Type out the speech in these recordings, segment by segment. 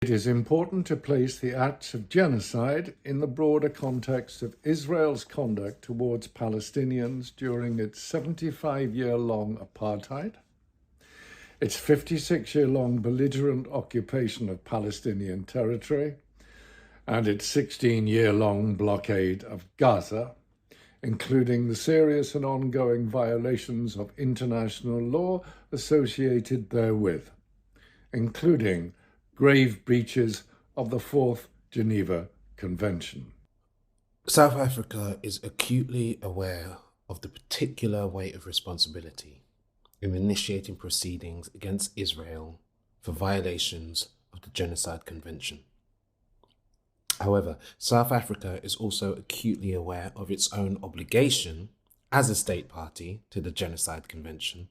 It is important to place the acts of genocide in the broader context of Israel's conduct towards Palestinians during its 75-year-long apartheid, its 56-year-long belligerent occupation of Palestinian territory, and its 16-year-long blockade of Gaza, including the serious and ongoing violations of international law associated therewith, including grave breaches of the Fourth Geneva Convention. South Africa is acutely aware of the particular weight of responsibility in initiating proceedings against Israel for violations of the Genocide Convention. However, South Africa is also acutely aware of its own obligation as a state party to the Genocide Convention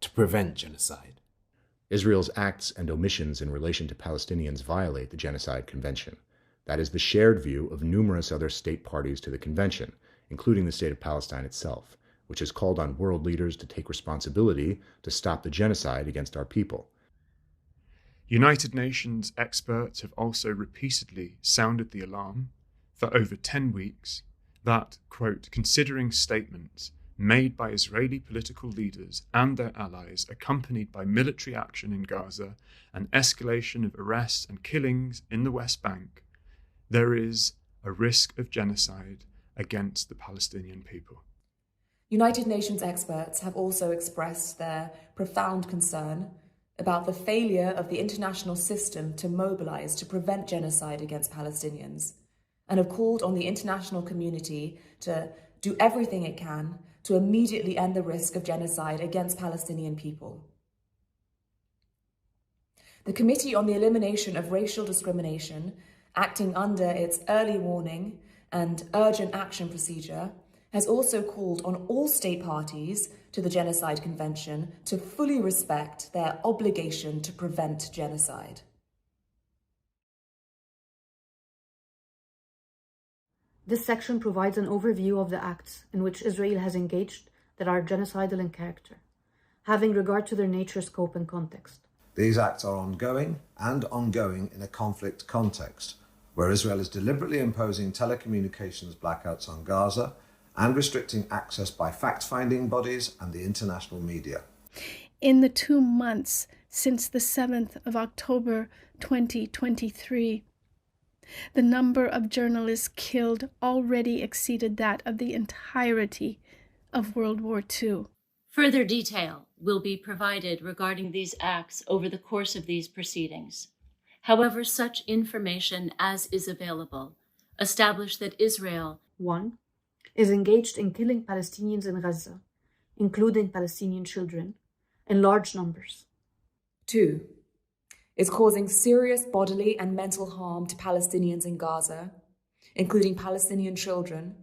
to prevent genocide. Israel's acts and omissions in relation to Palestinians violate the Genocide Convention. That is the shared view of numerous other state parties to the convention, including the state of Palestine itself, which has called on world leaders to take responsibility to stop the genocide against our people. United Nations experts have also repeatedly sounded the alarm for over 10 weeks that, quote, considering statements made by Israeli political leaders and their allies accompanied by military action in Gaza and escalation of arrests and killings in the West Bank, there is a risk of genocide against the Palestinian people. United Nations experts have also expressed their profound concern about the failure of the international system to mobilize to prevent genocide against Palestinians, and have called on the international community to do everything it can to immediately end the risk of genocide against Palestinian people. The Committee on the Elimination of Racial Discrimination, acting under its early warning and urgent action procedure, has also called on all state parties to the Genocide Convention to fully respect their obligation to prevent genocide. This section provides an overview of the acts in which Israel has engaged that are genocidal in character, having regard to their nature, scope, and context. These acts are ongoing in a conflict context, where Israel is deliberately imposing telecommunications blackouts on Gaza and restricting access by fact-finding bodies and the international media. In the 2 months since the 7th of October 2023, the number of journalists killed already exceeded that of the entirety of World War II. Further detail will be provided regarding these acts over the course of these proceedings. However, such information as is available establish that Israel 1. Is engaged in killing Palestinians in Gaza, including Palestinian children, in large numbers. 2. Is causing serious bodily and mental harm to Palestinians in Gaza, including Palestinian children,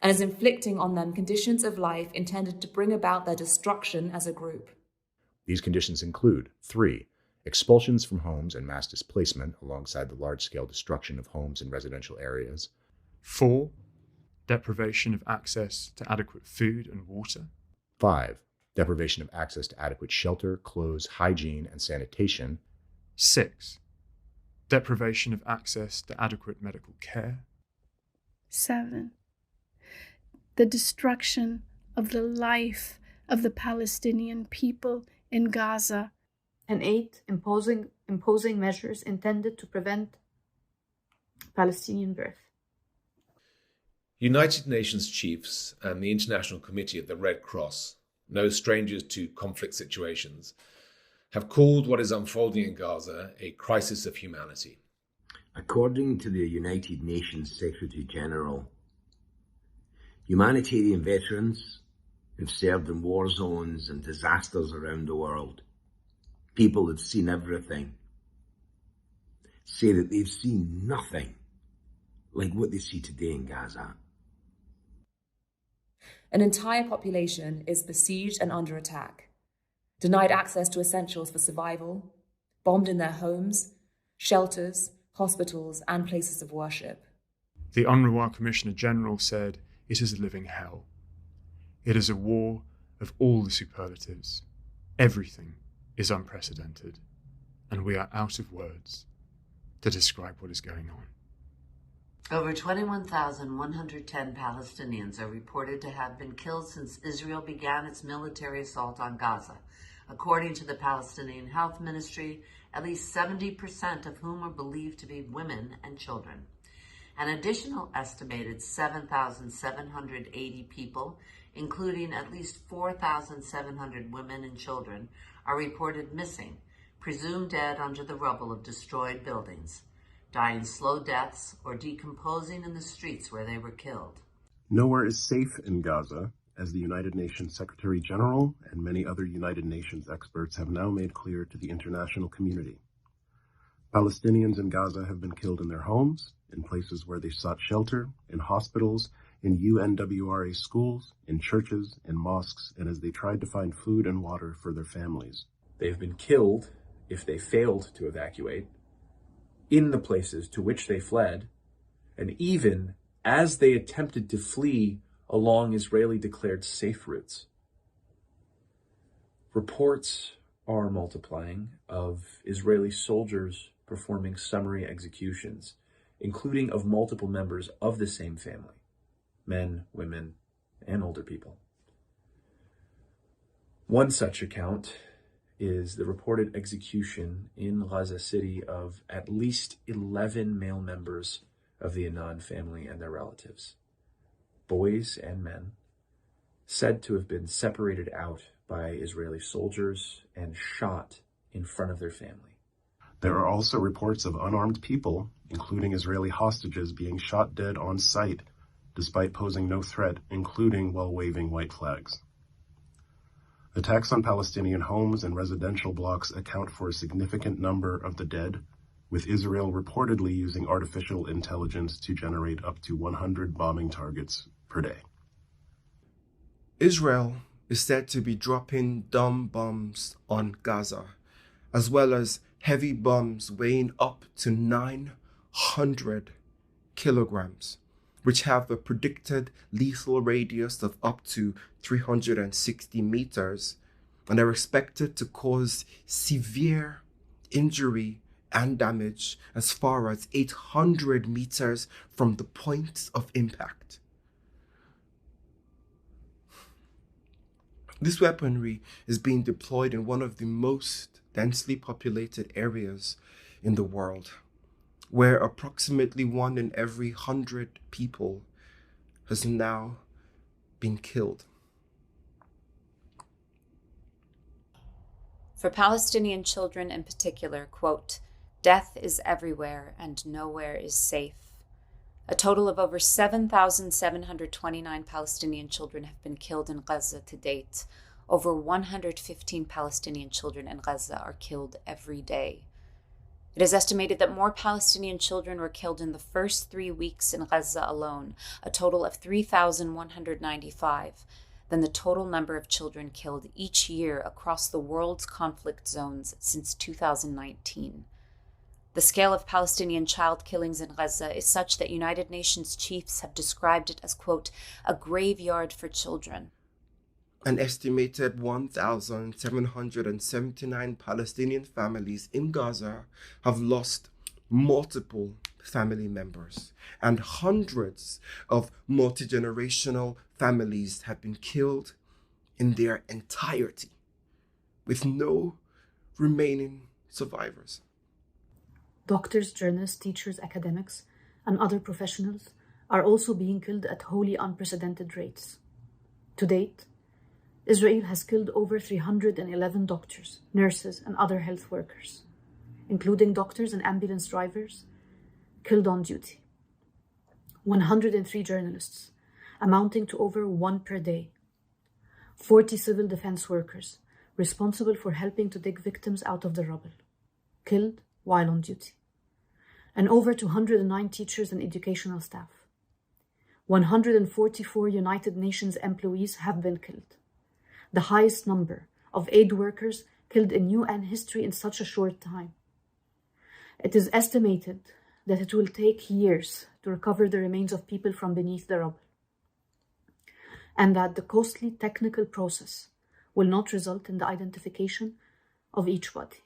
and is inflicting on them conditions of life intended to bring about their destruction as a group. These conditions include 3. Expulsions from homes and mass displacement alongside the large-scale destruction of homes and residential areas. 4. Deprivation of access to adequate food and water. 5. Deprivation of access to adequate shelter, clothes, hygiene, and sanitation. 6. Deprivation of access to adequate medical care. 7. The destruction of the life of the Palestinian people in Gaza. And 8. Imposing measures intended to prevent Palestinian birth. United Nations chiefs and the International Committee of the Red Cross, no strangers to conflict situations, have called what is unfolding in Gaza a crisis of humanity. According to the United Nations Secretary General, humanitarian veterans who've served in war zones and disasters around the world, people who've seen everything, say that they've seen nothing like what they see today in Gaza. An entire population is besieged and under attack, denied access to essentials for survival, bombed in their homes, shelters, hospitals, and places of worship. The UNRWA Commissioner General said it is a living hell. It is a war of all the superlatives. Everything is unprecedented, and we are out of words. to describe what is going on. Over 21,110 Palestinians are reported to have been killed since Israel began its military assault on Gaza. According to the Palestinian Health Ministry, at least 70% of whom are believed to be women and children. An additional estimated 7,780 people, including at least 4,700 women and children, are reported missing, presumed dead under the rubble of destroyed buildings, dying slow deaths or decomposing in the streets where they were killed. Nowhere is safe in Gaza, as the United Nations Secretary General and many other United Nations experts have now made clear to the international community. Palestinians in Gaza have been killed in their homes, in places where they sought shelter, in hospitals, in UNWRA schools, in churches, in mosques, and as they tried to find food and water for their families. They've been killed if they failed to evacuate, in the places to which they fled, and even as they attempted to flee along Israeli-declared safe routes. Reports are multiplying of Israeli soldiers performing summary executions, including of multiple members of the same family, men, women, and older people. One such account is the reported execution in Gaza City of at least 11 male members of the Annan family and their relatives, boys and men, said to have been separated out by Israeli soldiers and shot in front of their family. There are also reports of unarmed people, including Israeli hostages, being shot dead on sight, despite posing no threat, including while waving white flags. Attacks on Palestinian homes and residential blocks account for a significant number of the dead, with Israel reportedly using artificial intelligence to generate up to 100 bombing targets per day. Israel is said to be dropping dumb bombs on Gaza, as well as heavy bombs weighing up to 900 kilograms, which have a predicted lethal radius of up to 360 meters and are expected to cause severe injury and damage as far as 800 meters from the point of impact. This weaponry is being deployed in one of the most densely populated areas in the world, where approximately 1 in every 100 people has now been killed. For Palestinian children in particular, quote, "Death is everywhere and nowhere is safe." A total of over 7,729 Palestinian children have been killed in Gaza to date. Over 115 Palestinian children in Gaza are killed every day. It is estimated that more Palestinian children were killed in the first 3 weeks in Gaza alone, a total of 3,195, than the total number of children killed each year across the world's conflict zones since 2019. The scale of Palestinian child killings in Gaza is such that United Nations chiefs have described it as, quote, "a graveyard for children." An estimated 1,779 Palestinian families in Gaza have lost multiple family members, and hundreds of multi-generational families have been killed in their entirety, with no remaining survivors. Doctors, journalists, teachers, academics, and other professionals are also being killed at wholly unprecedented rates. To date, Israel has killed over 311 doctors, nurses, and other health workers, including doctors and ambulance drivers, killed on duty. 103 journalists, amounting to over 1 per day. 40 civil defense workers, responsible for helping to dig victims out of the rubble, killed while on duty. And over 209 teachers and educational staff. 144 United Nations employees have been killed, the highest number of aid workers killed in UN history in such a short time. It is estimated that it will take years to recover the remains of people from beneath the rubble, and that the costly technical process will not result in the identification of each body.